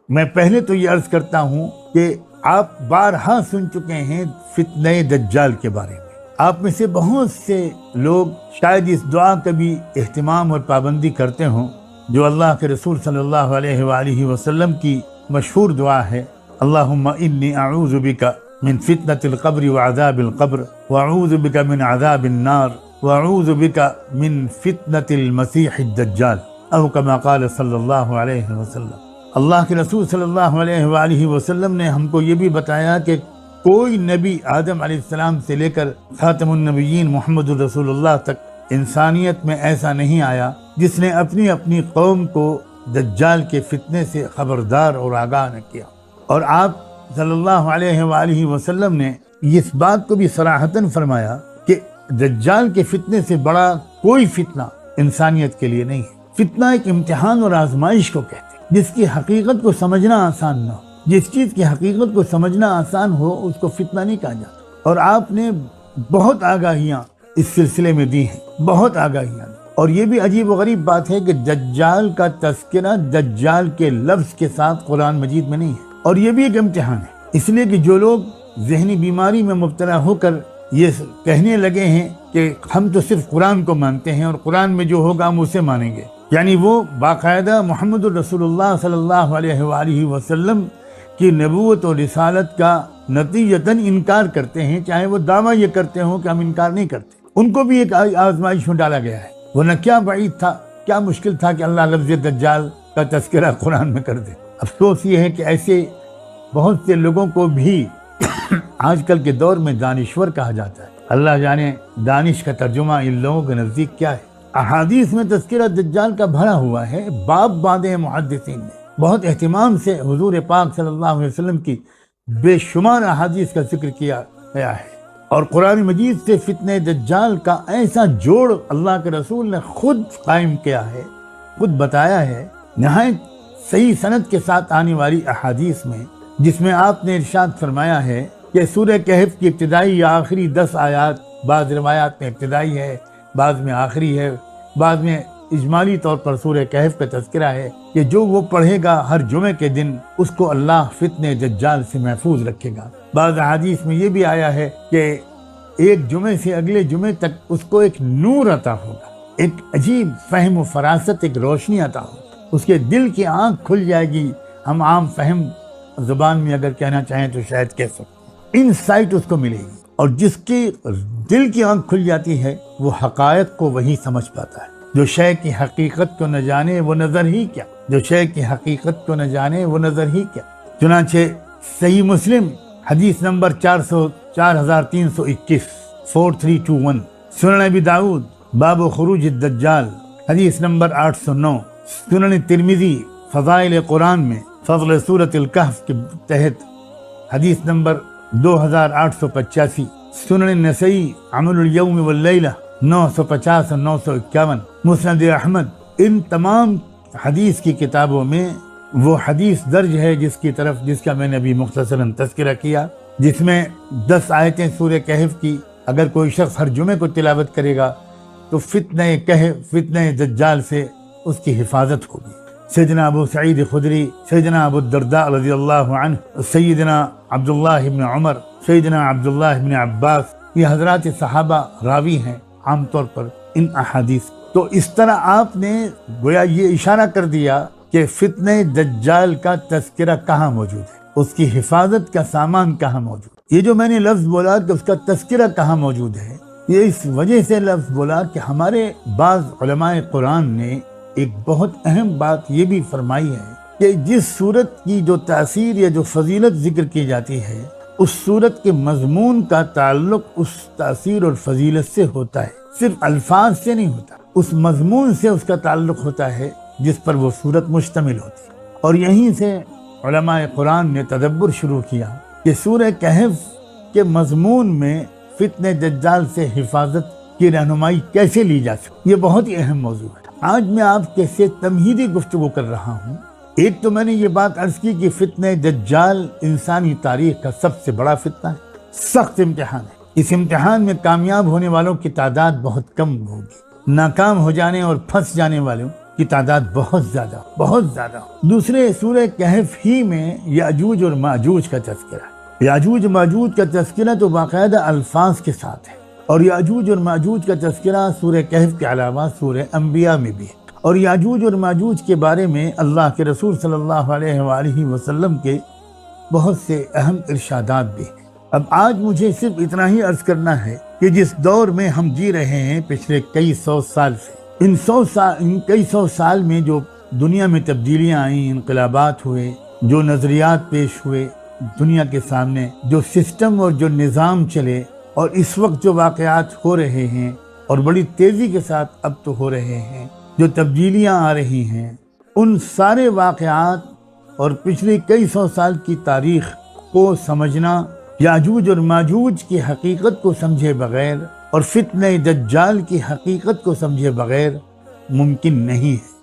میں پہلے تو یہ عرض کرتا ہوں کہ آپ بارہا سن چکے ہیں فتنہ دجال کے بارے میں. آپ میں سے بہت سے لوگ شاید اس دعا کا بھی اہتمام اور پابندی کرتے ہوں جو اللہ کے رسول صلی اللہ علیہ وآلہ وسلم کی مشہور دعا ہے، اللہم انی اعوذ بک من فتنة القبر وعذاب القبر واعوذ بک من عذاب النار واعوذ بک من فتنة المسیح الدجال، او کما قال صلی اللہ علیہ وسلم. اللہ کے رسول صلی اللہ علیہ وآلہ وسلم نے ہم کو یہ بھی بتایا کہ کوئی نبی آدم علیہ السلام سے لے کر خاتم النبیین محمد رسول اللہ تک انسانیت میں ایسا نہیں آیا جس نے اپنی اپنی قوم کو دجال کے فتنے سے خبردار اور آگاہ نہ کیا. اور آپ صلی اللہ علیہ وآلہ وسلم نے اس بات کو بھی صراحتاً فرمایا کہ دجال کے فتنے سے بڑا کوئی فتنہ انسانیت کے لیے نہیں ہے. فتنہ ایک امتحان اور آزمائش کو کہتے ہیں جس کی حقیقت کو سمجھنا آسان نہ ہو. جس چیز کی حقیقت کو سمجھنا آسان ہو اس کو فتنہ نہیں کہا جاتا. اور آپ نے بہت آگاہیاں اس سلسلے میں دی ہیں، بہت آگاہیاں. اور یہ بھی عجیب و غریب بات ہے کہ دجال کا تذکرہ دجال کے لفظ کے ساتھ قرآن مجید میں نہیں ہے. اور یہ بھی ایک امتحان ہے، اس لیے کہ جو لوگ ذہنی بیماری میں مبتلا ہو کر یہ کہنے لگے ہیں کہ ہم تو صرف قرآن کو مانتے ہیں اور قرآن میں جو ہوگا ہم اسے مانیں گے، یعنی وہ باقاعدہ محمد الرسول اللہ صلی اللہ علیہ وآلہ وسلم کی نبوت اور رسالت کا نتیجتاً انکار کرتے ہیں، چاہے وہ دعویٰ یہ کرتے ہوں کہ ہم انکار نہیں کرتے. ان کو بھی ایک آزمائش میں ڈالا گیا ہے. ورنہ کیا بعید تھا، کیا مشکل تھا کہ اللہ لفظ دجال کا تذکرہ قرآن میں کر دے. افسوس یہ ہے کہ ایسے بہت سے لوگوں کو بھی آج کل کے دور میں دانشور کہا جاتا ہے. اللہ جانے دانش کا ترجمہ ان لوگوں کے نزدیک کیا ہے. احادیث میں تذکرہ دجال کا بھرا ہوا ہے، باب باندھے ہیں محدثین نے. بہت اہتمام سے حضور پاک صلی اللہ علیہ وسلم کی بے شمار احادیث کا ذکر کیا گیا ہے. اور قرآن مجید سے فتنہ دجال کا ایسا جوڑ اللہ کے رسول نے خود قائم کیا ہے، خود بتایا ہے نہایت صحیح سند کے ساتھ آنے والی احادیث میں، جس میں آپ نے ارشاد فرمایا ہے کہ سورہ کہف کی ابتدائی یا آخری 10 آیات بعض روایات میں ابتدائی ہے، بعض میں آخری ہے، بعض میں اجمالی طور پر سورہ کہف کا تذکرہ ہے کہ جو وہ پڑھے گا ہر جمعے کے دن اس کو اللہ فتنہ دجال سے محفوظ رکھے گا. بعض حدیث میں یہ بھی آیا ہے کہ ایک جمعے سے اگلے جمعے تک اس کو ایک نور عطا ہوگا، ایک عجیب فہم و فراست، ایک روشنی عطا ہوگا. اس کے دل کی آنکھ کھل جائے گی. ہم عام فہم زبان میں اگر کہنا چاہیں تو شاید کہہ سکتے ہیں، انسائٹ اس کو ملے گی. اور جس کی دل کی آنکھ کھل جاتی ہے وہ حقائق کو وہی سمجھ پاتا ہے. جو شے کی حقیقت کو نہ جانے وہ نظر ہی کیا، جو شے کی حقیقت کو نہ جانے وہ نظر ہی کیا. چنانچہ صحیح مسلم حدیث نمبر 4321 4321، سنن ابی داؤد باب خروج الدجال حدیث نمبر 809، سنن ترمذی فضائل قرآن میں فضل سورۃ الکہف کے تحت حدیث نمبر 2885، سنن نسائی عمل الیوم واللیلہ 950 اور 951، مسند احمد. ان تمام حدیث کی کتابوں میں وہ حدیث درج ہے جس کا میں نے ابھی مختصراً تذکرہ کیا، جس میں 10 آیتیں سورہ کہف کی اگر کوئی شخص ہر جمعے کو تلاوت کرے گا تو فتنہ دجال سے اس کی حفاظت ہوگی. سیدنا ابو سعید خدری، سیدنا ابو الدرداء رضی اللہ عنہ، سیدنا عبداللہ ابن عمر، سیدنا عبداللہ ابن عباس، یہ حضرات صحابہ راوی ہیں عام طور پر ان احادیث. تو اس طرح آپ نے گویا یہ اشارہ کر دیا کہ فتنہ دجال کا تذکرہ کہاں موجود ہے، اس کی حفاظت کا سامان کہاں موجود ہے. یہ جو میں نے لفظ بولا کہ اس کا تذکرہ کہاں موجود ہے، یہ اس وجہ سے لفظ بولا کہ ہمارے بعض علماء قرآن نے ایک بہت اہم بات یہ بھی فرمائی ہے کہ جس صورت کی جو تاثیر یا جو فضیلت ذکر کی جاتی ہے، اس صورت کے مضمون کا تعلق اس تاثیر اور فضیلت سے ہوتا ہے، صرف الفاظ سے نہیں ہوتا. اس مضمون سے اس کا تعلق ہوتا ہے جس پر وہ صورت مشتمل ہوتی ہے. اور یہیں سے علماء قرآن نے تدبر شروع کیا کہ سورہ کہف کے مضمون میں فتنہ دجال سے حفاظت کی رہنمائی کیسے لی جا سکتی. یہ بہت ہی اہم موضوع ہے. آج میں آپ کے سے تمہیدی گفتگو کر رہا ہوں. ایک تو میں نے یہ بات عرض کی کہ فتنہ دجال انسانی تاریخ کا سب سے بڑا فتنہ ہے، سخت امتحان ہے. اس امتحان میں کامیاب ہونے والوں کی تعداد بہت کم ہوگی، ناکام ہو جانے اور پھنس جانے والوں کی تعداد بہت زیادہ. دوسرے سورہ کہف ہی میں یاجوج اور ماجوج کا تذکرہ ہے. یاجوج ماجوج کا تذکرہ تو باقاعدہ الفاظ کے ساتھ ہے، اور یاجوج اور ماجوج کا تذکرہ سورہ کہف کے علاوہ سورہ انبیاء میں بھی ہے. اور یاجوج اور ماجوج کے بارے میں اللہ کے رسول صلی اللہ علیہ وآلہ وسلم کے بہت سے اہم ارشادات بھی ہیں. اب آج مجھے صرف اتنا ہی عرض کرنا ہے کہ جس دور میں ہم جی رہے ہیں پچھلے کئی سو سال سے، ان کئی سو سال میں جو دنیا میں تبدیلیاں آئیں، انقلابات ہوئے، جو نظریات پیش ہوئے دنیا کے سامنے، جو سسٹم اور جو نظام چلے، اور اس وقت جو واقعات ہو رہے ہیں اور بڑی تیزی کے ساتھ اب تو ہو رہے ہیں، جو تبدیلیاں آ رہی ہیں، ان سارے واقعات اور پچھلی کئی سو سال کی تاریخ کو سمجھنا یاجوج اور ماجوج کی حقیقت کو سمجھے بغیر اور فتنہ دجال کی حقیقت کو سمجھے بغیر ممکن نہیں ہے.